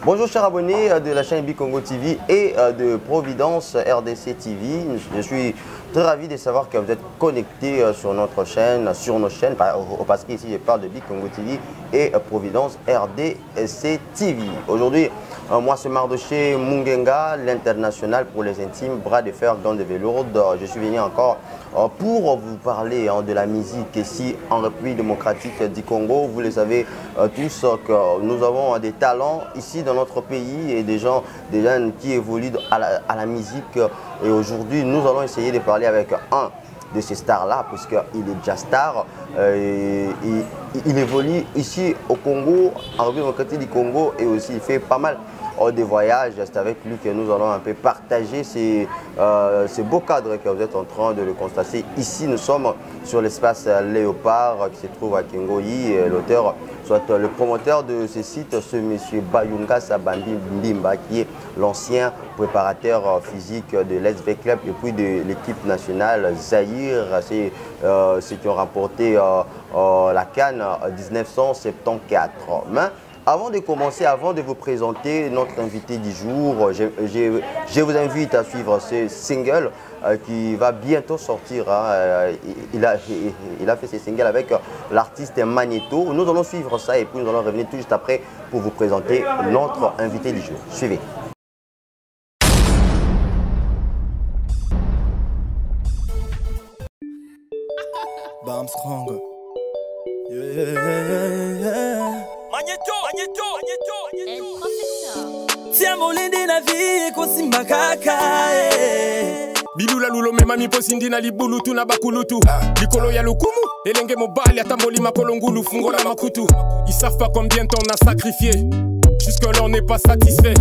Bonjour chers abonnés de la chaîne Bicongo TV et de Providence RDC TV. Je suis très ravi de savoir que vous êtes connectés sur notre chaîne, sur nos chaînes, parce qu'ici je parle de Bicongo TV et Providence RDC TV. Aujourd'hui, moi c'est Mardoché Mungenga, l'international pour les intimes, bras de fer, gants de velours. Je suis venu encore pour vous parler de la musique ici en République démocratique du Congo. Vous le savez tous que nous avons des talents ici dans notre pays et des jeunes qui évoluent à la musique. Et aujourd'hui, nous allons essayer de parler avec un de ces stars-là, puisqu'il est déjà star. Il évolue ici au Congo, en République démocratique du Congo, et aussi il fait pas mal de voyages. C'est avec lui que nous allons un peu partager ces beaux cadres que vous êtes en train de le constater. Ici, nous sommes sur l'espace Léopard qui se trouve à Kingoyi. L'auteur, soit le promoteur de ce site, ce monsieur Bayunga Sabambi Mbimba, qui est l'ancien préparateur physique de l'SV Club et puis de l'équipe nationale Zaïre. C'est ceux qui ont remporté la CAN 1974. Mais avant de commencer, avant de vous présenter notre invité du jour, je vous invite à suivre ce single qui va bientôt sortir. Il a fait ce single avec l'artiste Magneto. Nous allons suivre ça et puis nous allons revenir tout juste après pour vous présenter notre invité du jour. Suivez. Bam Strong. Tiens molindi na vie kosimba kaka Bilula lulo me mami posindi na libulu tuna bakulutu Likolo ya lukumu, elenge mobali atamboli makolo ngulu fungola makutu Ils savent pas combien de temps on a sacrifié Jusque là on n'est pas satisfait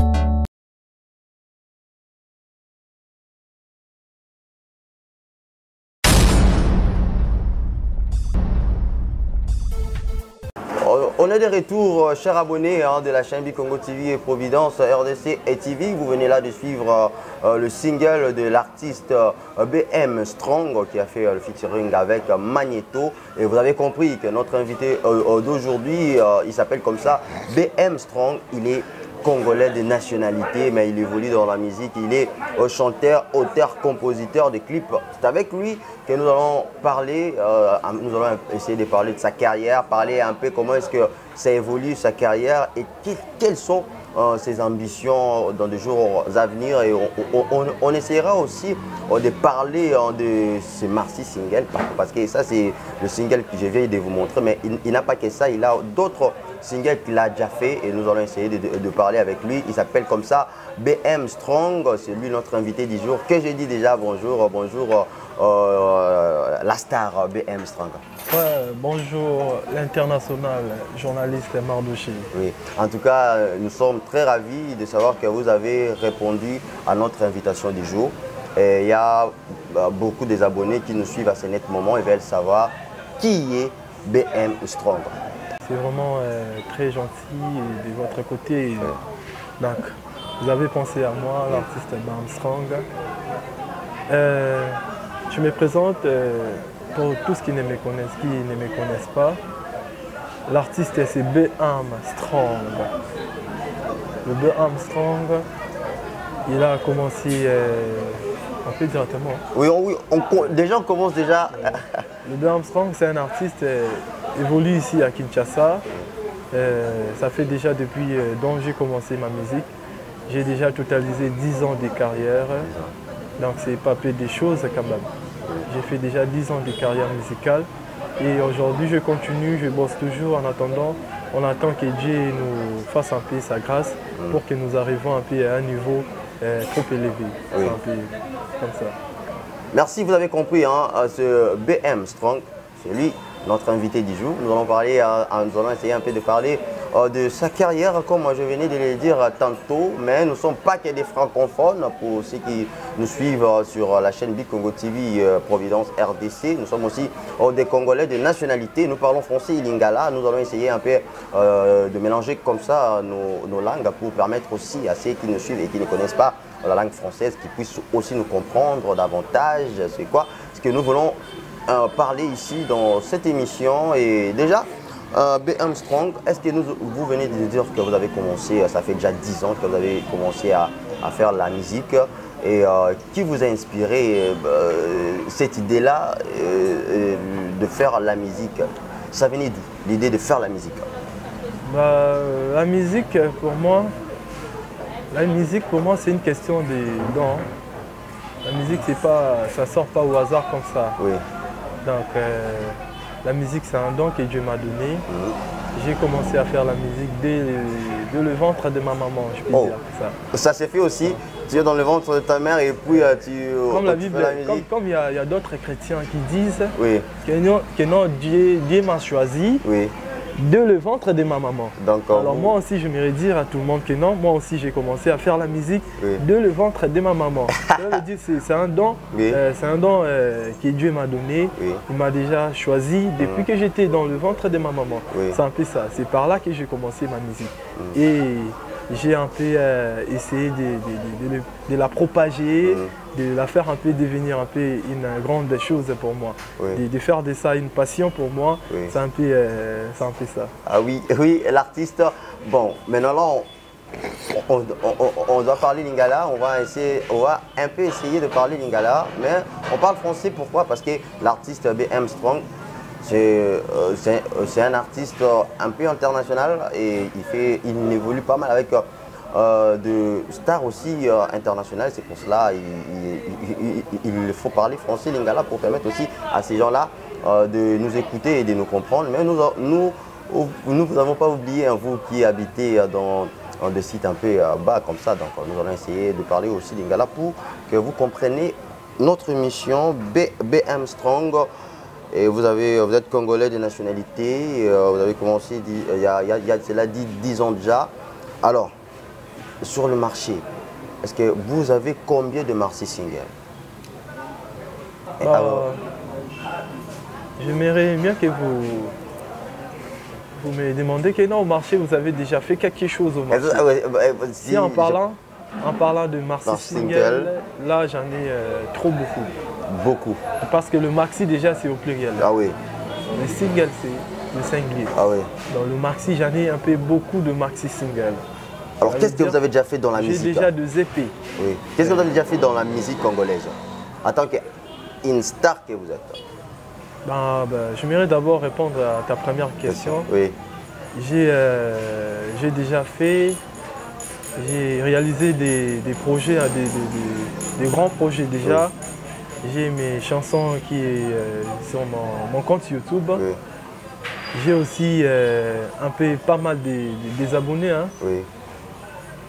On est de retour, chers abonnés de la chaîne Bicongo TV et Providence RDC et TV. Vous venez là de suivre le single de l'artiste BM Strong qui a fait le featuring avec Magneto. Et vous avez compris que notre invité d'aujourd'hui, il s'appelle comme ça, BM Strong. Il est congolais de nationalité, mais il évolue dans la musique. Il est chanteur, auteur, compositeur de clips. C'est avec lui que nous allons parler, nous allons essayer de parler de sa carrière, parler un peu comment est-ce que ça évolue sa carrière et quelles sont ses ambitions dans les jours à venir. Et on essaiera aussi de parler de ce Marcy single, parce que ça c'est le single que je viens de vous montrer, mais il n'a pas que ça, il a d'autres single qu'il a déjà fait et nous allons essayer de parler avec lui. Il s'appelle comme ça BM Strong, c'est lui notre invité du jour. Que j'ai dit déjà bonjour, bonjour la star BM Strong. Ouais, bonjour l'international journaliste Mardoché. Oui, en tout cas nous sommes très ravis de savoir que vous avez répondu à notre invitation du jour. Et il y a beaucoup des abonnés qui nous suivent à ce net moment et veulent savoir qui est BM Strong. C'est vraiment très gentil de votre côté. Donc, vous avez pensé à moi, l'artiste BM Strong. Je me présente pour tous qui ne me connaissent pas. L'artiste c'est BM Strong. Le BM Strong, il a commencé un peu directement. Oui, déjà on commence déjà. Le BM Strong, c'est un artiste évolue ici à Kinshasa. Ça fait déjà depuis donc j'ai commencé ma musique. J'ai déjà totalisé 10 ans de carrière. Donc c'est pas peu des choses quand même. J'ai fait déjà 10 ans de carrière musicale. Et aujourd'hui je continue, je bosse toujours en attendant. On attend que Dieu nous fasse un peu sa grâce pour que nous arrivions un peu à un niveau trop élevé. Oui. Un peu comme ça. Merci, vous avez compris, ce BM Strong, c'est lui notre invité du jour. Nous allons parler, nous allons essayer un peu de parler de sa carrière, comme je venais de le dire tantôt, mais nous ne sommes pas que des francophones pour ceux qui nous suivent sur la chaîne Bicongo TV Providence RDC. Nous sommes aussi des Congolais de nationalité, nous parlons français et lingala. Nous allons essayer un peu de mélanger comme ça nos langues pour permettre aussi à ceux qui nous suivent et qui ne connaissent pas la langue française qu'ils puissent aussi nous comprendre davantage. C'est quoi ce que nous voulons parler ici dans cette émission. Et déjà, BM Strong, est-ce que vous venez de dire que vous avez commencé, ça fait déjà 10 ans que vous avez commencé à faire la musique, et qui vous a inspiré cette idée-là de faire la musique? Ça venait d'où, l'idée de faire la musique? La musique pour moi, c'est une question de dons. La musique, ça ne sort pas au hasard comme ça. Oui. Donc la musique, c'est un don que Dieu m'a donné. J'ai commencé à faire la musique dès le ventre de ma maman, je peux dire ça. Ça s'est fait aussi, tu es dans le ventre de ta mère et puis comme la Bible, fais la musique. Comme il y a d'autres chrétiens qui disent Oui. que non, Dieu m'a choisi. Oui. De le ventre de ma maman. Alors moi aussi, je m'aimerais dire à tout le monde que non, moi aussi j'ai commencé à faire la musique de le ventre de ma maman. C'est un don, c'est un don que Dieu m'a donné. Il m'a déjà choisi depuis que j'étais dans le ventre de ma maman. C'est un peu ça. C'est par là que j'ai commencé ma musique. Et j'ai un peu essayé de la propager, de la faire un peu devenir un peu une grande chose pour moi. De faire de ça une passion pour moi, c'est un peu ça. Ah oui, oui, l'artiste. Bon, maintenant là, on doit parler lingala, on va un peu essayer de parler lingala, mais on parle français, pourquoi? Parce que l'artiste BM Strong, c'est un artiste un peu international et il évolue pas mal avec de stars aussi internationales. C'est pour cela il faut parler français lingala pour permettre aussi à ces gens-là de nous écouter et de nous comprendre. Mais nous n'avons pas oublié, vous qui habitez dans des sites un peu bas comme ça. Donc nous allons essayer de parler aussi lingala pour que vous compreniez notre mission BM Strong. Et vous êtes congolais de nationalité, vous avez commencé il y a 10 ans déjà. Alors, sur le marché, est-ce que vous avez combien de marchés singles? J'aimerais bien que vous me demandez que non, au marché, vous avez déjà fait quelque chose au marché. Si en parlant de marché single, là j'en ai trop beaucoup. Beaucoup. Parce que le maxi déjà c'est au pluriel. Ah oui. Le single c'est le singulier. Ah oui. Dans le maxi j'en ai un peu beaucoup de maxi single. Alors qu'est-ce que vous avez déjà fait dans la musique? J'ai déjà 2 EP. Oui. Qu'est-ce que vous avez déjà fait dans la musique congolaise en tant qu'une star que vous êtes? J'aimerais d'abord répondre à ta première question. Oui. J'ai déjà fait, j'ai réalisé des projets, des grands projets déjà. Oui. J'ai mes chansons qui sont sur mon compte YouTube. Oui. J'ai aussi un peu pas mal des abonnés. Hein. Oui.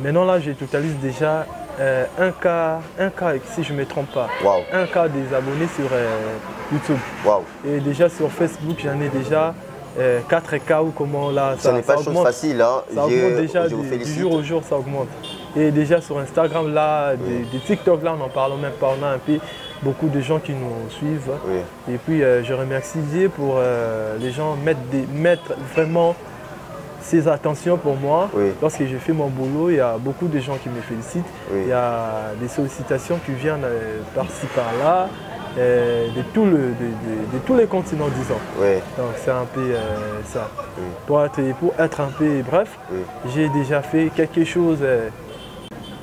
Maintenant là, je totalise déjà 1K, si je ne me trompe pas. Wow. 1K des abonnés sur YouTube. Wow. Et déjà sur Facebook, j'en ai déjà 4K ou comment là. Ça n'est pas chose facile. Hein. Ça augmente déjà du jour au jour, ça augmente. Et déjà sur Instagram, là, des TikTok, là, on n'en parle même pas. On a un peu beaucoup de gens qui nous suivent. Oui. Et puis, je remercie Dieu pour les gens mettre vraiment ses attentions pour moi. Oui. Lorsque je fais mon boulot, il y a beaucoup de gens qui me félicitent. Oui. Il y a des sollicitations qui viennent par-ci, par-là. De tous les continents, disons. Oui. Donc c'est un peu ça. Oui. Pour être un peu bref, j'ai déjà fait quelque chose.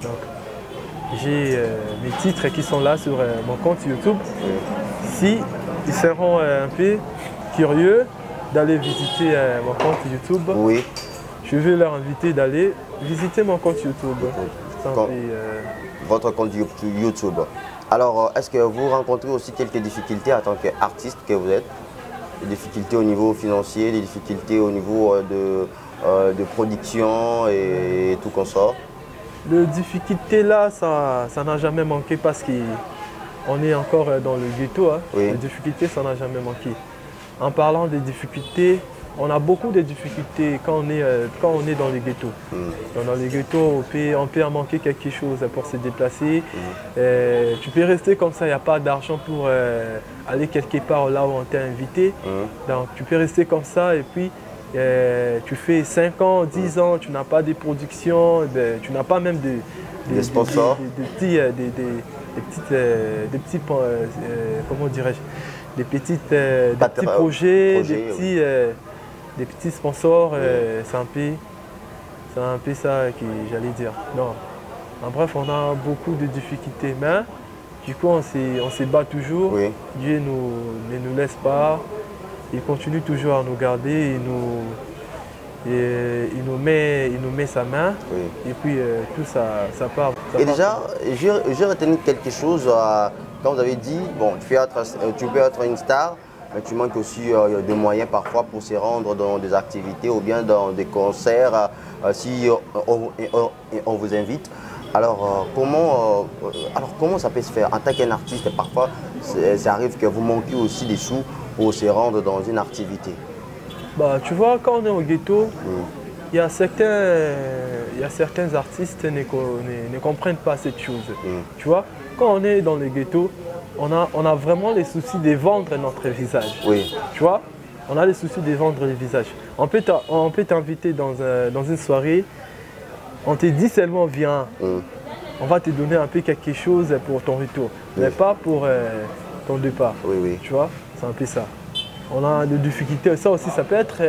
Donc j'ai mes titres qui sont là sur mon compte YouTube. Oui. Si ils seront un peu curieux d'aller visiter mon compte YouTube, oui. Je vais leur inviter d'aller visiter mon compte YouTube. Votre compte YouTube. Alors, est-ce que vous rencontrez aussi quelques difficultés en tant qu'artiste que vous êtes? Des difficultés au niveau financier, des difficultés au niveau de production et tout comme ça? Les difficultés là, ça n'a jamais manqué parce qu'on est encore dans le ghetto. Hein. Oui. Les difficultés, ça n'a jamais manqué. En parlant des difficultés, on a beaucoup de difficultés quand on est dans les ghettos. Dans les ghettos, on peut en manquer quelque chose pour se déplacer. Tu peux rester comme ça, il n'y a pas d'argent pour aller quelque part là où on t'a invité. Donc tu peux rester comme ça et puis tu fais 5 ans, 10 ans, tu n'as pas de production, tu n'as pas même des sponsors, comment dirais-je, des petits projets, des petits... des petits sponsors, c'est un peu ça que j'allais dire. Non. En bref, on a beaucoup de difficultés, mais du coup, on se bat toujours. Oui. Dieu ne nous laisse pas. Il continue toujours à nous garder. Il nous met sa main. Oui. Et puis, tout ça part. Et déjà, j'ai retenu quelque chose quand vous avez dit, bon, tu peux être une star, mais tu manques aussi de moyens parfois pour se rendre dans des activités ou bien dans des concerts si on vous invite. Alors comment ça peut se faire? En tant qu'un artiste, parfois, ça arrive que vous manquez aussi des sous pour se rendre dans une activité. Bah, tu vois, quand on est au ghetto, il y a certains artistes qui ne comprennent pas cette chose. Tu vois, quand on est dans le ghetto, on a vraiment les soucis de vendre notre visage. Oui. Tu vois, on a les soucis de vendre le visage. On peut t'inviter dans une soirée, on te dit seulement viens, on va te donner un peu quelque chose pour ton retour, mais pas pour ton départ. Oui, oui. Tu vois, c'est un peu ça. On a des difficultés, ça aussi, ça peut être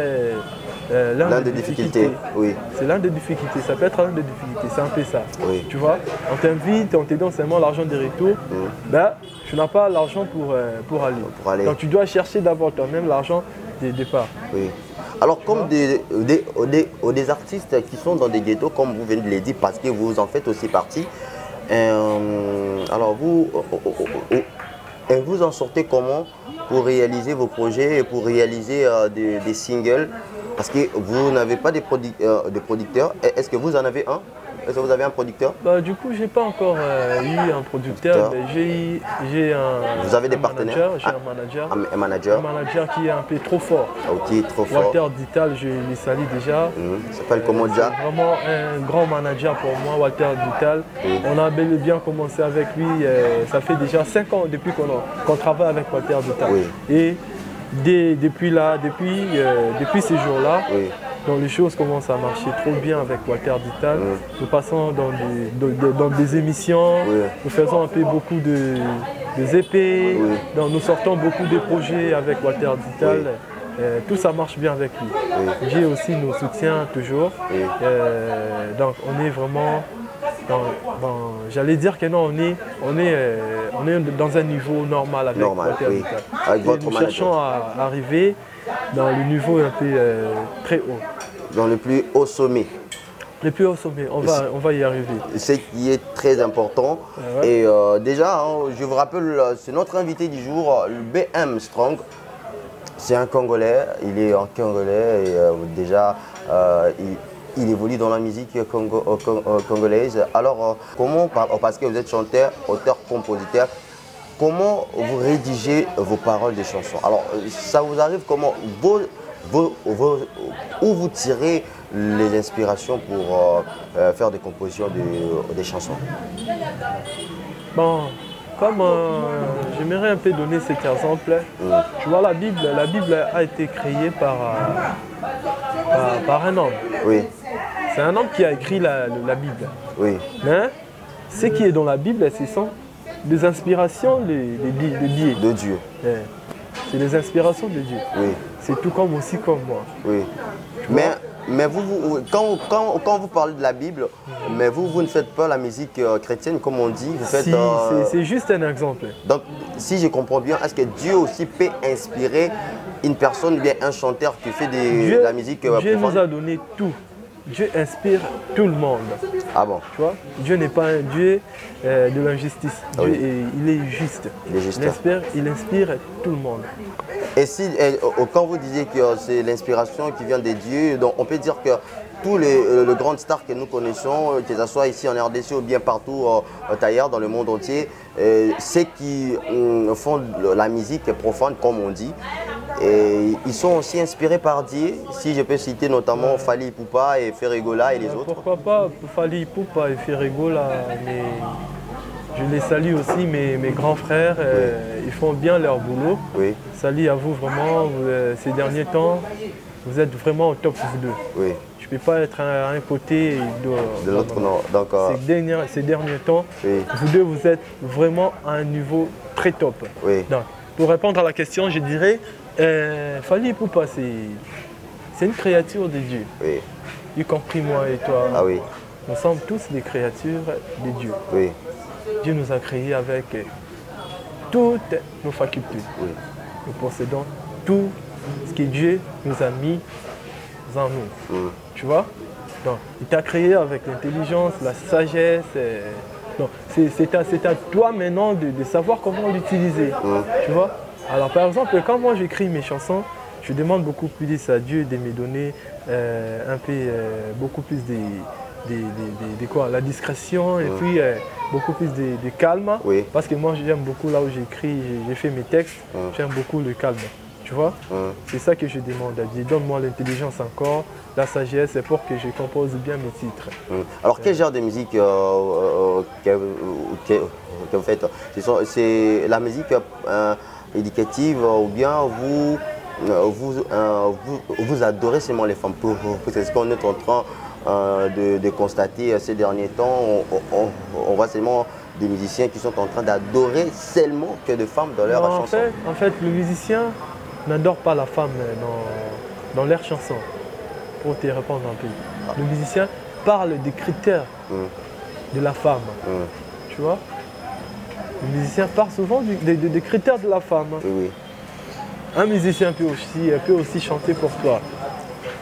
l'un des difficultés. Oui. C'est l'un des difficultés, ça peut être l'un des difficultés, c'est un peu ça. Oui. Tu vois, on t'invite, on te donne seulement l'argent de retour, ben, tu n'as pas l'argent pour aller. Donc tu dois chercher d'abord toi-même l'argent de départ. Oui. Alors comme des artistes qui sont dans des ghettos, comme vous venez de le dire, parce que vous en faites aussi partie, alors vous en sortez comment pour réaliser vos projets et pour réaliser des singles? Parce que vous n'avez pas de producteurs. Est-ce que vous en avez un? Est-ce que vous avez un producteur? Bah, du coup, je n'ai pas encore eu un producteur, mais j'ai un Vous avez des partenaires? J'ai un manager. Un manager? Un manager qui est un peu trop fort. Ok, trop fort. Walter Dittal, je le salue déjà. Ça s'appelle comment déjà? C'est vraiment un grand manager pour moi, Walter Dittal. On a bel et bien commencé avec lui, ça fait déjà 5 ans depuis qu'on travaille avec Walter Dittal. Et depuis ces jours-là, donc les choses commencent à marcher trop bien avec Walter Dittal. Nous passons dans des émissions, nous faisons un peu beaucoup de EP, donc nous sortons beaucoup de projets avec Walter Dittal. Tout ça marche bien avec lui. Dieu aussi nous soutient toujours. Donc on est vraiment, j'allais dire que non, on est dans un niveau normal avec Walter Dittal. Avec votre nous cherchons à arriver dans le niveau un peu très haut. Dans le plus haut sommet. Le plus haut sommet, on va y arriver. Ce qui est très important. Et déjà, je vous rappelle, c'est notre invité du jour, le BM Strong. C'est un Congolais, il est en Congolais et déjà il évolue dans la musique congolaise. Alors comment, parce que vous êtes chanteur, auteur, compositeur, comment vous rédigez vos paroles de chansons? Alors ça vous arrive comment? Où vous tirez les inspirations pour faire des compositions des chansons? Bon, comme j'aimerais un peu donner cet exemple, tu vois, la Bible a été créée par un homme. Oui. C'est un homme qui a écrit la Bible. Oui. Mais ce qui est dans la Bible, ce sont des inspirations de Dieu. De Dieu. C'est des inspirations de Dieu. Oui. C'est tout comme aussi comme moi. Oui. Mais quand vous parlez de la Bible, mais vous ne faites pas la musique chrétienne comme on dit. Vous faites, c'est juste un exemple. Donc, si je comprends bien, est-ce que Dieu aussi peut inspirer une personne, bien un chanteur qui fait de la musique Dieu nous a donné tout. Dieu inspire tout le monde. Ah bon? Tu vois, Dieu n'est pas un Dieu de l'injustice. Dieu, il est juste. Il inspire tout le monde. Et si, quand vous disiez que c'est l'inspiration qui vient des dieux, donc on peut dire que tous les grandes stars que nous connaissons, que ce soit ici en RDC ou bien partout ailleurs dans le monde entier, ceux qui font la musique profane, comme on dit, et ils sont aussi inspirés par Dieu. Si je peux citer notamment Fally Ipupa et Ferregola et les autres. Pourquoi pas Fally Ipupa et Ferregola, mais je les salue aussi, mes grands frères, ils font bien leur boulot. Oui. Salut à vous vraiment, ces derniers temps, vous êtes vraiment au top vous deux. Oui. Je ne peux pas être à un côté et de l'autre, non. Donc, ces derniers temps, vous deux, vous êtes vraiment à un niveau très top. Oui. Donc, pour répondre à la question, je dirais, Fally Ipupa, c'est une créature de Dieu, Oui. y compris moi et toi. Ah oui. Nous sommes tous des créatures de Dieu. Oui. Dieu nous a créés avec toutes nos facultés. Oui. Nous possédons tout ce que Dieu nous a mis en nous. Tu vois? Donc, il t'a créé avec l'intelligence, la sagesse. Donc, c'est à toi maintenant de savoir comment l'utiliser. Tu vois? Alors, par exemple, quand moi j'écris mes chansons, je demande beaucoup plus à Dieu de me donner un peu beaucoup plus de quoi, la discrétion et puis beaucoup plus de calme. Oui. Parce que moi j'aime beaucoup là où j'écris, j'ai fait mes textes, j'aime beaucoup le calme. Tu vois? C'est ça que je demande à Dieu. Donne-moi l'intelligence encore, la sagesse pour que je compose bien mes titres. Alors quel genre de musique que vous faites? C'est la musique éducative ou bien vous adorez seulement les femmes? C'est ce qu'on est en train de constater ces derniers temps. On voit seulement des musiciens qui sont en train d'adorer seulement que de femmes dans leurs chansons. En fait, le musicien n'adore pas la femme dans leurs chansons. Pour te répondre un peu. Le musicien parle des critères de la femme. Tu vois? Le musicien parle souvent des critères de la femme. Oui. Un musicien peut aussi chanter pour toi.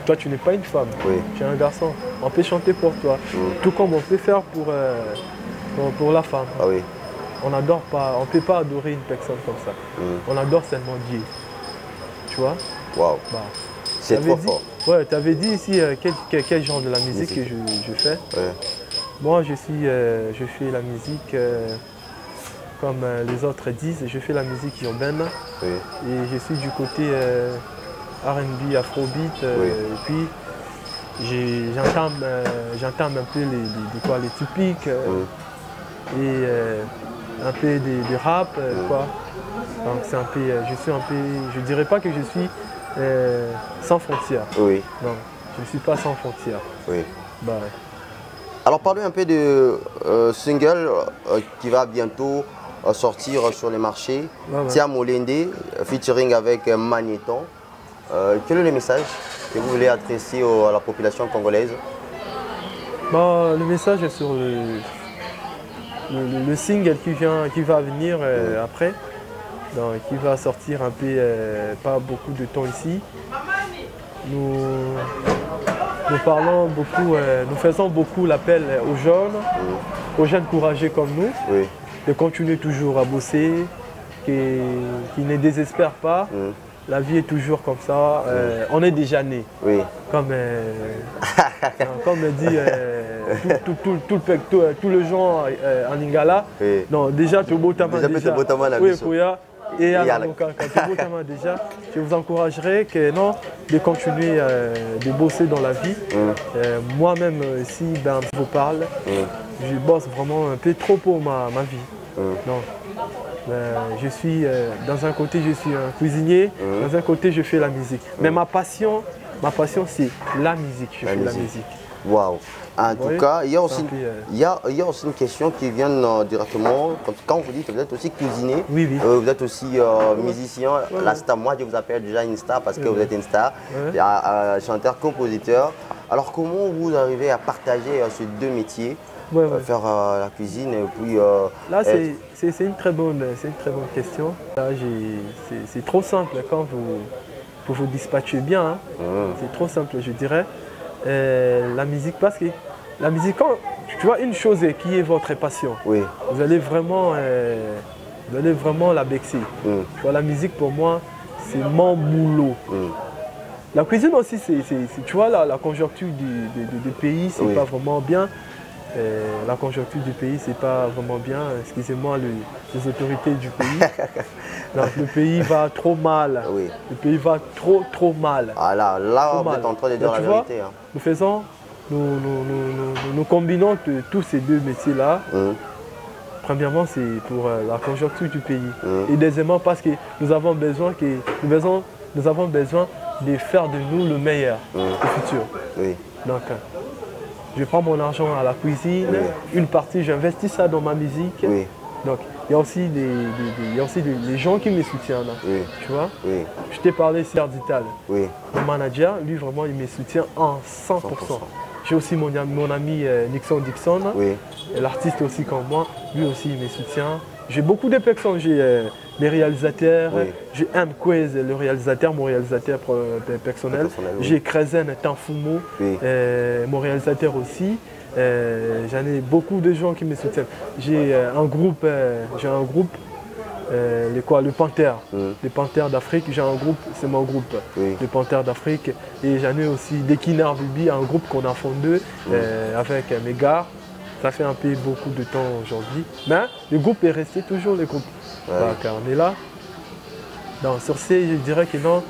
Toi, tu n'es pas une femme, tu es un garçon. On peut chanter pour toi, tout comme on peut faire pour la femme. Ah oui. On n'adore pas, on ne peut pas adorer une personne comme ça. On adore seulement Dieu. Tu vois? Waouh. Bah, c'est trop fort. Ouais, tu avais dit ici quel genre de la musique que je fais. Ouais. Moi, je fais la musique comme les autres disent, je fais la musique urbaine. Oui. Et je suis du côté R&B, Afrobeat. Et puis, j'entame un peu les typiques et un peu de rap. Quoi. Donc, c'est un peu, je dirais pas que je suis sans frontières. Oui. Non, je ne suis pas sans frontières. Oui. Bah, ouais. Alors parlez un peu de single qui va bientôt sortir sur les marchés. Tia Molende, featuring avec Magnéton. Quel est le message que vous voulez adresser à la population congolaise? Bah, le message est sur le single qui va venir après. Donc, qui va sortir un peu, pas beaucoup de temps ici. Nous parlons beaucoup, nous faisons beaucoup l'appel aux jeunes courageux comme nous, de continuer toujours à bosser, qui ne désespèrent pas. La vie est toujours comme ça. On est déjà né. Comme dit tout le gens en Lingala. Non, déjà, tu es beau taman déjà. Et alors, déjà, je vous encouragerai de continuer de bosser dans la vie. Moi-même, ici, je vous parle, je bosse vraiment un peu trop pour ma vie. Donc, je suis, dans un côté, je suis un cuisinier, dans un côté, je fais la musique. Mais ma passion c'est la musique. Je fais la musique. Waouh! En tout cas, il y a aussi une question qui vient directement. Quand vous dites que vous êtes aussi cuisinier, vous êtes aussi musicien, la star, moi je vous appelle déjà une star parce que vous êtes une star, chanteur, compositeur. Alors comment vous arrivez à partager ces deux métiers, faire la cuisine et puis... Là c'est une très bonne question. Là c'est trop simple quand vous dispatchez bien, c'est trop simple je dirais. La musique, parce que la musique, quand tu vois une chose qui est votre passion, vous allez vraiment la bexer. Tu vois, la musique pour moi, c'est mon boulot. La cuisine aussi, tu vois, la conjoncture du pays, c'est pas vraiment bien. La conjoncture du pays, c'est pas vraiment bien. Excusez-moi les autorités du pays. Donc, le pays va trop mal. Le pays va trop mal. Ah là vous êtes en train de dire la vérité. Nous combinons tous ces deux métiers-là. Premièrement, c'est pour la conjoncture du pays. Et deuxièmement, parce que nous avons besoin de faire de nous le meilleur au futur. Donc, je prends mon argent à la cuisine, une partie j'investis ça dans ma musique. Donc il y a aussi les gens qui me soutiennent. Là, Oui. tu vois? Oui. Je t'ai parlé Serre Dital. Oui. Mon manager, lui, vraiment, il me soutient en 100%. J'ai aussi mon ami Nixon Dixon, Oui. l'artiste aussi comme moi, lui aussi il me soutient. J'ai beaucoup de personnes, j'ai les réalisateurs, Oui. j'ai M. Quez, le réalisateur, mon réalisateur personnel. Oui. J'ai Krezen Tanfumo, Oui. mon réalisateur aussi. J'en ai beaucoup de gens qui me soutiennent. J'ai un groupe, le Panthère, les Panthères d'Afrique. J'ai un groupe, c'est mon groupe, Oui. les Panthères d'Afrique. Et j'en ai aussi des Kinar Bibi, un groupe qu'on a fondé avec mes gars. Ça fait un peu beaucoup de temps aujourd'hui. Mais le groupe est resté toujours le groupe. Ouais. Bah, car on est là. Donc, sur ce, je dirais que non,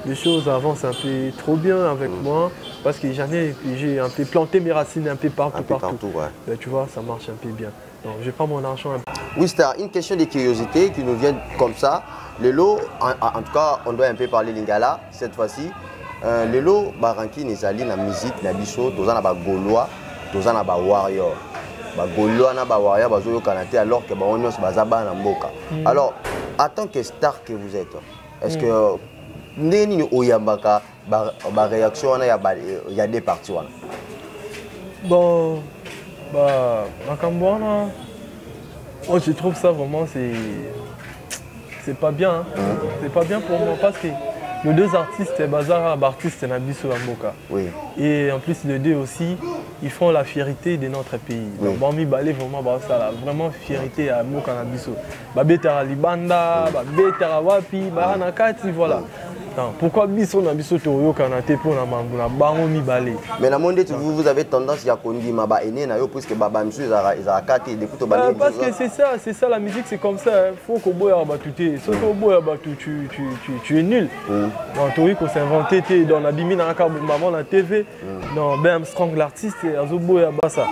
les choses avancent un peu trop bien avec moi. Parce que j'ai un peu planté mes racines un peu partout. Un peu partout, ouais. Tu vois, ça marche un peu bien. Donc, je prends mon argent un peu. Oui, Star, une question de curiosité qui nous vient comme ça. Le lot, en tout cas, on doit un peu parler lingala cette fois-ci. Le lot, baranki nezali na musique na biso, toza na ba Gaulois, toza na ba warrior. Ba Gaulois na ba warrior bazo kanate alors que ba onyos bazaba na mboka. Alors, en tant que star que vous êtes, est-ce que neni oyambaka ba réaction na ya des parties wana? Bon, bah, Makambouana, oh, je trouve ça vraiment, c'est pas bien. Hein. C'est pas bien pour moi parce que les deux artistes, Bazara, artistes, Nabiso Mboka. Oui. Et en plus, les deux aussi, ils font la fierté de notre pays. Oui. Donc, Bami Balé, vraiment, ça, là, vraiment fierté à Mboka Nabiso. Babetara Libanda, Babetara Wapi, Baranakati, voilà. Non, pourquoi biso na biso toyo kanate pour na manguna bango mi balé. Mais la monde vous avez tendance à kondi maba ene na yo puisque baba monsieur ils a kati depuis to balé. Parce que c'est ça la musique, c'est comme ça, faut qu'on boire batuté. Sauf qu'on boire batu tu es nul. Non, toi qu'on s'est inventé dans la bimi na ka maman na TV. Non, Ben Strong l'artiste azo boya basa.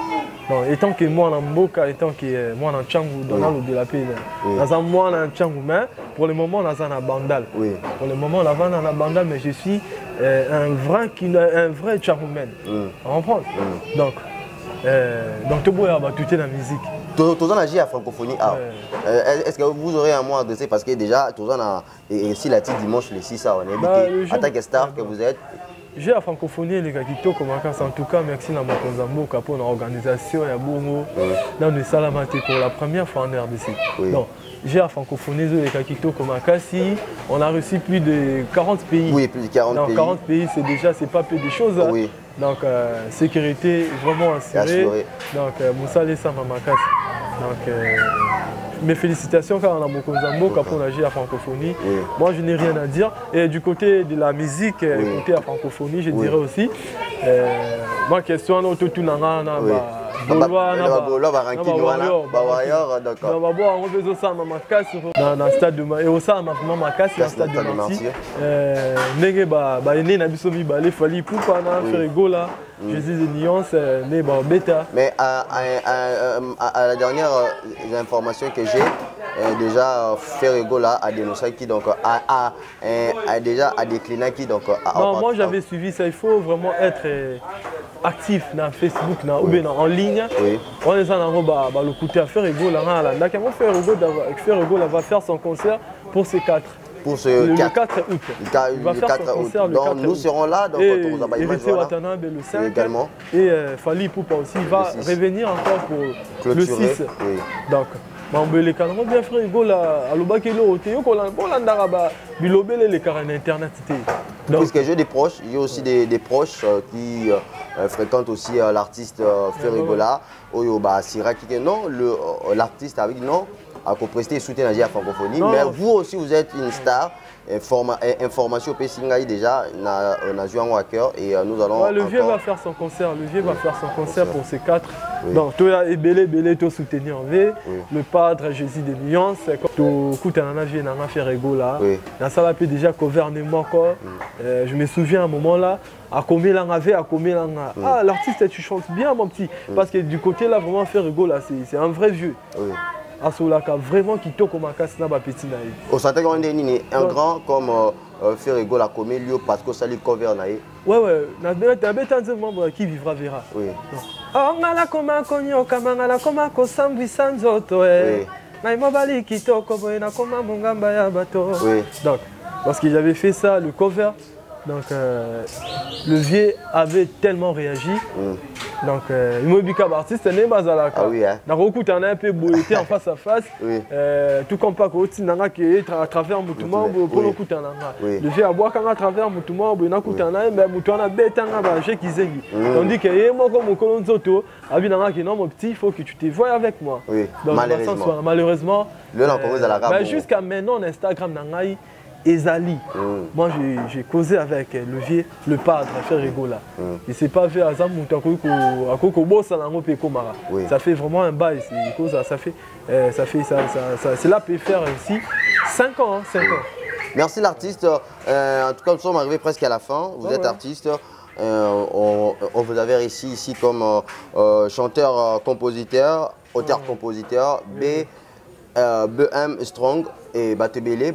Non, étant que moi en mboka, étant que moi en Tchangou dans le de la paix. Dans moi en Tchangou mais pour le moment dans un bandal. Oui. Pour le moment là dans la bandal mais je suis un vrai Tchangoumen. On comprend. Donc tout boya batuté la musique. Tous en agit à francophonie. Est-ce que vous aurez un mot à adresser parce que déjà tous en a et si la petite dimanche les 6 ça on est habité en tant que star que vous êtes. J'ai la francophonie les gars qui toquent en tout cas merci à Makonzambo pour l'organisation et à Bongo dans le Salamate pour la première fois en RDC. Donc j'ai la francophonie les gars qui toquent si on a reçu plus de 40 pays. Oui, plus de 40 pays. 40 pays c'est déjà c'est pas peu de choses. Hein. Oui. Donc sécurité vraiment assurée. Donc Moussa Lessa Mamakasi. Donc mes félicitations quand on a Mokonzambo quand on a joué la francophonie. Moi je n'ai rien à dire. Et du côté de la musique, côté la francophonie, je dirais aussi, ma question est autour de dans le stade de Marseille. Et au sein de Marseille, dans le stade de Marseille. Je dis des nuances, mais bon, bêta. Mais à la dernière information que j'ai, déjà Ferregola a dénoncé qui donc a déjà décliné qui donc. Non, moi j'avais suivi ça. Il faut vraiment être actif dans Facebook, ou bien en ligne. Oui. On est en train de le coûter à Ferregola. Ferregola va faire son concert pour ces 4. Pour le 4 août. Il va faire son concert le 4 août. Nous serons là. Donc et Héritier Watanabe le 5. Également. Et Fali Poupa aussi va revenir encore pour le 6. Oui. Donc, les canons bien frère, puisque j'ai des proches, il y a aussi des proches qui fréquentent aussi l'artiste Ferregola. Non, l'artiste a dit non. À co-prester et soutenir la francophonie, mais vous aussi vous êtes une star. Information Pessingaï déjà, on a joué à cœur et nous allons. Le vieux va faire son concert, pour ces 4. Donc, tu as Belé, tu soutenir en V. Le padre Jésus des nuances, tu as fait Regola. Dans ça, déjà gouvernement. Je me souviens à un moment là, à combien l'on avait, à combien l'on a. Ah, l'artiste, tu chantes bien, mon petit. Parce que du côté là, vraiment, faire Regola, c'est un vrai vieux. Asolaka vraiment qui toque comme un casse na petit naï. Au centre on est un grand comme Ferregola comme lieu parce que ça lui couvre naï. Ouais, na betanze membre qui vivra verra. Oui. Ah ngala koma konyo kamangala koma ko sambi sanzoto Maïmobali Kitoko Boyena Koma Mungamba Yabato. Oui. Donc, parce que j'avais fait ça, le cover, donc le vieux avait tellement réagi. Donc, il m'a dit que artiste n'est pas à la carte. Ah oui, hein. Donc, on a un peu boité en face à face. Oui. Tout comme pas que à travers Moutouma, pour le coup, le vieux a boire à travers Moutouma, il a coûté un an, mais Moutouma a bête un bâché qui s'est dit. Tandis que moi, comme mon colon Zoto, non, mon petit, il faut que tu te voies avec moi. Oui. Donc, malheureusement. Jusqu'à maintenant, Instagram n'a Ezali. Moi, j'ai causé avec le vieux, le padre, frère Rigola. Il ne s'est pas fait à ça fait vraiment un bail. Cela peut faire aussi 5 ans. 5 ans. Merci l'artiste. En tout cas, nous sommes arrivés presque à la fin. Vous êtes artiste. On vous avait ici comme chanteur-compositeur, auteur-compositeur, BM Strong et Batebele,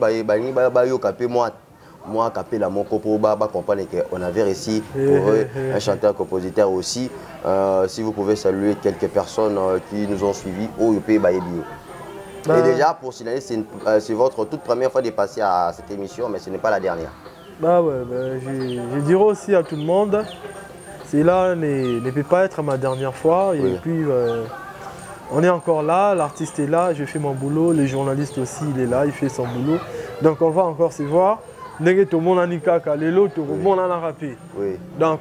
moi capé la mon copo comprendre qu'on avait réussi pour eux, un chanteur-compositeur aussi. Si vous pouvez saluer quelques personnes qui nous ont suivis au UP Baébio. Et déjà pour signaler, c'est votre toute première fois de passer à cette émission, mais ce n'est pas la dernière. Je dirais aussi à tout le monde, cela ne peut pas être ma dernière fois. Et puis on est encore là, l'artiste est là, je fais mon boulot, les journalistes aussi, il est là, il fait son boulot. Donc on va encore se voir. Donc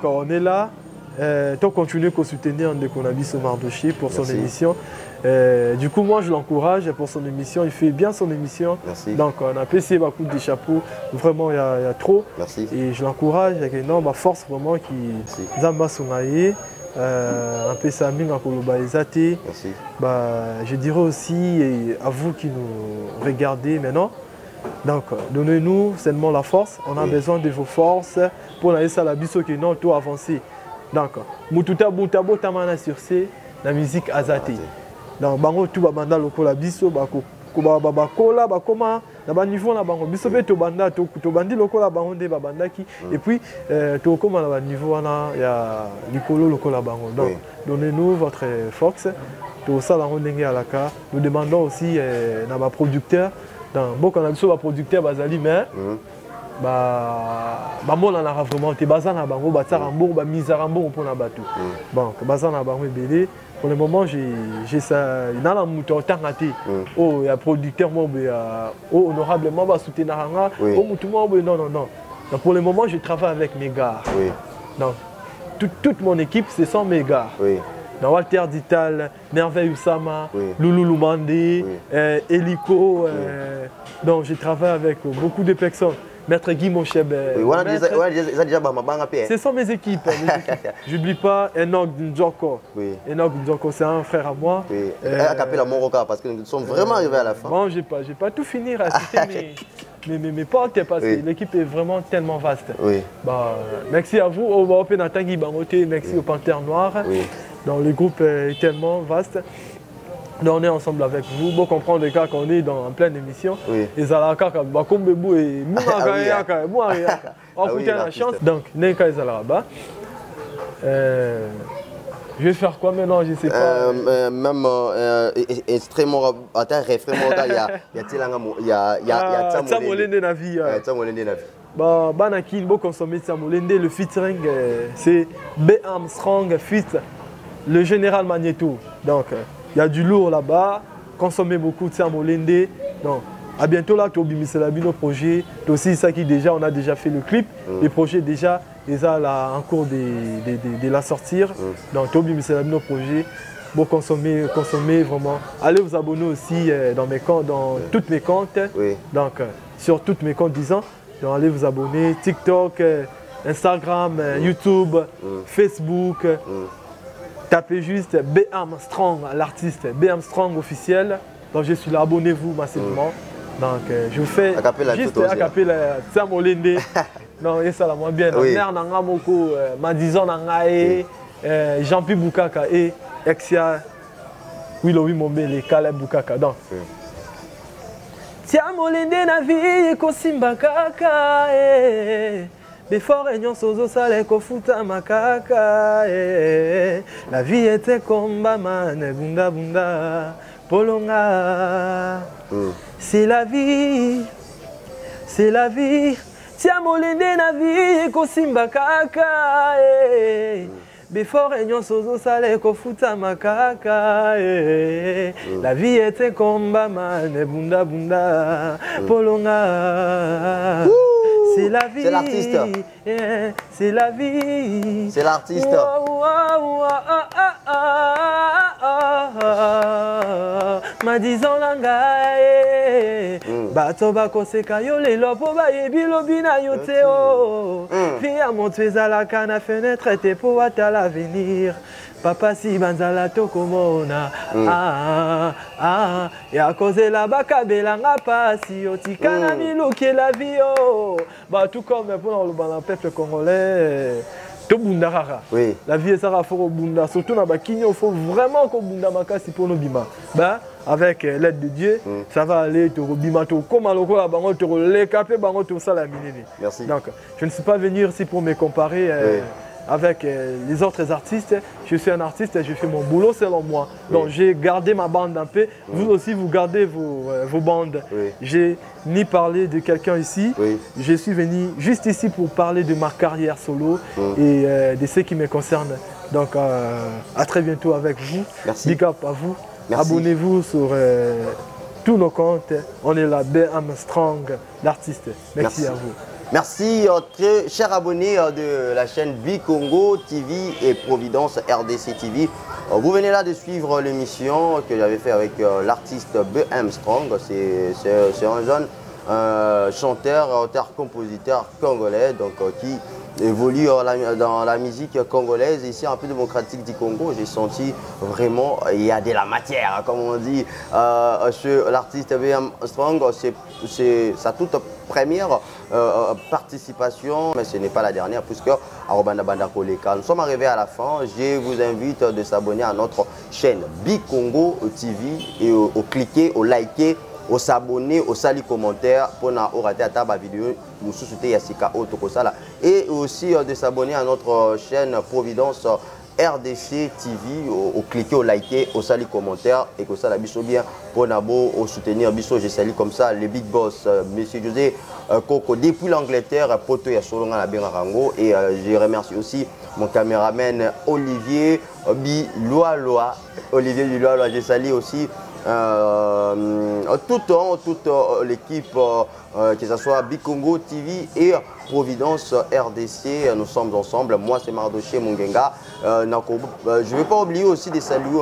on est là, on continue à soutenir Ndekonabiso Mardoché pour son émission. Du coup, moi je l'encourage pour son émission, il fait bien son émission. Merci. Donc on a passé beaucoup de chapeaux, vraiment il y a trop. Merci. Et je l'encourage avec une énorme force vraiment qui Zamba Songaye. Un peu ça je dirais aussi à vous qui nous regardez maintenant, donc donnez-nous seulement la force, on a besoin de vos forces pour aller à la biso qui non tout avancer. Donc mututa butabo tamana sur la musique azate. Donc bango tout banda loko la biso bako bakola bakoma na ba niveau na bango biso be to banda to bandi loko la bango de babandaki et puis to koma na ba niveau na ya likolo loko la bango. Donc donnez-nous votre force to ça la ndenge alaka. Nous demandons aussi na ba producteur dans beaucoup na biso ba producteur bazali mais mona na vraiment te bazana bango ba tsarambo ba misarambo pour na bato. Bon bazana bango ebele. Pour le moment, j'ai ça. Il y a un mouton tangaté. Oh, il y a un producteur, honorablement, soutenir un non. Donc, pour le moment, je travaille avec mes gars. Donc, toute mon équipe, ce sont mes gars. Dans Walter Dital, Merveille Oussama, Loulou Loumandé, Helico. Donc, je travaille avec beaucoup de personnes. Maître Guy Moncheb. Ce sont mes équipes. Je n'oublie pas Enoch Ndjoko. Enoch Ndjoko, c'est un frère à moi. Parce que nous sommes vraiment arrivés à la fin. Bon, je n'ai pas tout fini à citer mes portes parce que l'équipe est vraiment tellement vaste. Merci à vous, au Open Atangi Bangote, merci au Panthère Noir. Donc, le groupe est tellement vaste. Donc on est ensemble avec vous, pour comprendre les cas qu'on est en pleine émission. Et Zalaka, comme Bébou et Mouagayaka, on coûte la chance. Donc, Nenka et Zalaraba. Je vais faire quoi maintenant? Je ne sais pas. Même extrêmement. Attends, il y a Tsamolende Navi. Banaki, il faut consommer Tsamolende. Le featuring, c'est B. Armstrong fit le général Magneto. Donc, il y a du lourd là-bas, consommez beaucoup de Tsamolende. Donc, à bientôt là, tu as nos projets. Tu aussi ça qui déjà, on a déjà fait le clip. Les projets déjà, ils sont là en cours de la sortir. Donc, tu as nos projets. Bon, consommer vraiment. Allez vous abonner aussi dans toutes mes comptes. Donc, sur toutes mes comptes, disons. Donc, allez vous abonner. TikTok, Instagram, YouTube, Facebook. Tapez juste B. Armstrong, l'artiste, B. Armstrong officiel. Donc je suis là, abonnez-vous massivement. Donc je vous fais juste à capella Tsamolende. Non, et ça la moins bien. Mère Nanga Moko, Madison Nangae, Jean-Pierre Boukaka et Exia Willowi Mombele, Caleb Boukaka. Donc Tsamolende na vie Kosimba Kaka. Before Enyon Sozo Sale Kofuta Makaka. La vie était comme Baman, Bunda Bunda. Polonga. C'est la vie. C'est la vie. Tia molende na vie kosimba kaka. Before enyon sozo sale kofuta makaka. La vie était combat man bunda bunda. Polonga. C'est la vie. C'est l'artiste. C'est la vie. C'est l'artiste. Ma disant langa bato bakoseka yo lelo po bayebi lobi na yo te o vie ya moto ezalaka na fenêtre te po ata l'avenir papa si banzala tokomona ya kozela bakabelanga pasi otika na miluki la vie o bato comme pour le peuple congolais. Oui. La vie est ça faut bunda surtout dans bakini il faut vraiment que bunda makasi pour nos bima bah avec l'aide de Dieu ça va aller te bima to comme aloko la bango te le capé bango to ça la minini. Merci. Donc je ne suis pas venu ici pour me comparer avec les autres artistes. Je suis un artiste et je fais mon boulot selon moi. Donc j'ai gardé ma bande un peu. Vous aussi vous gardez vos bandes. J'ai ni parlé de quelqu'un ici. Je suis venu juste ici pour parler de ma carrière solo et de ce qui me concerne. Donc à très bientôt avec vous. Merci. Big up à vous. Abonnez-vous sur tous nos comptes. On est là, BM Strong, l'artiste. Merci à vous. Merci, très chers abonnés de la chaîne Bikongo TV et Providence RDC TV. Vous venez là de suivre l'émission que j'avais fait avec l'artiste BM Strong. C'est un jeune chanteur, auteur, compositeur congolais donc, qui évolue dans la musique congolaise. Ici, en République démocratique du Congo, j'ai senti vraiment, il y a de la matière, comme on dit. L'artiste BM Strong, c'est sa toute première participation, mais ce n'est pas la dernière, puisque à Robanda Banda Koleka, nous sommes arrivés à la fin. Je vous invite de s'abonner à notre chaîne Bikongo TV et au cliquer, au liker, au s'abonner, au saluer commentaire pour ne pas rater la vidéo. Nous souhaitons Yassika Otokosala et aussi de s'abonner à notre chaîne Providence RDC TV, au cliquer, au liker, au saluer commentaire et que ça la biso bien pour nabo au soutenir biso. Je salue comme ça les big boss, Monsieur José Koko depuis l'Angleterre, poto ya solonga la Bengarango et je remercie aussi mon caméraman Olivier Biloaloa. Olivier Biloaloa, je salue aussi toute l'équipe, que ce soit Bikongo TV et Providence RDC, nous sommes ensemble. Moi, c'est Mardoché Mungenga. Je ne vais pas oublier aussi de saluer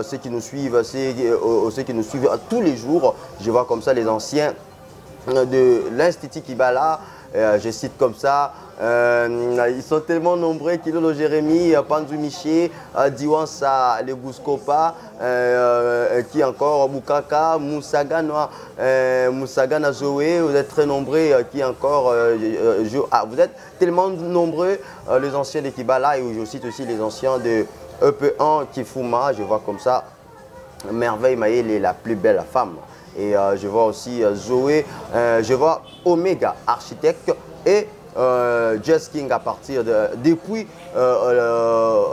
ceux qui nous suivent, ceux qui nous suivent tous les jours. Je vois comme ça les anciens de l'Institut Kibala. Je cite comme ça. Ils sont tellement nombreux, Kilolo Jérémy, Panzu Miché, Diwansa, le Gouskopa, qui encore, Bukaka, Moussagana, Moussagana Zoé, vous êtes très nombreux, qui encore, vous êtes tellement nombreux, les anciens de Kibala, et je cite aussi les anciens de EP1, Kifuma, je vois comme ça, Merveille Maël est la plus belle femme. Et je vois aussi Zoé, je vois Omega, architecte, et Jess King à partir depuis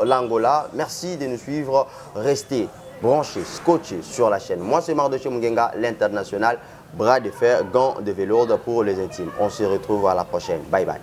l'Angola. Merci de nous suivre. Restez branchés, scotchés sur la chaîne. Moi, c'est Mardoché Mungenga, l'international. Bras de fer, gants de velours pour les intimes. On se retrouve à la prochaine. Bye bye.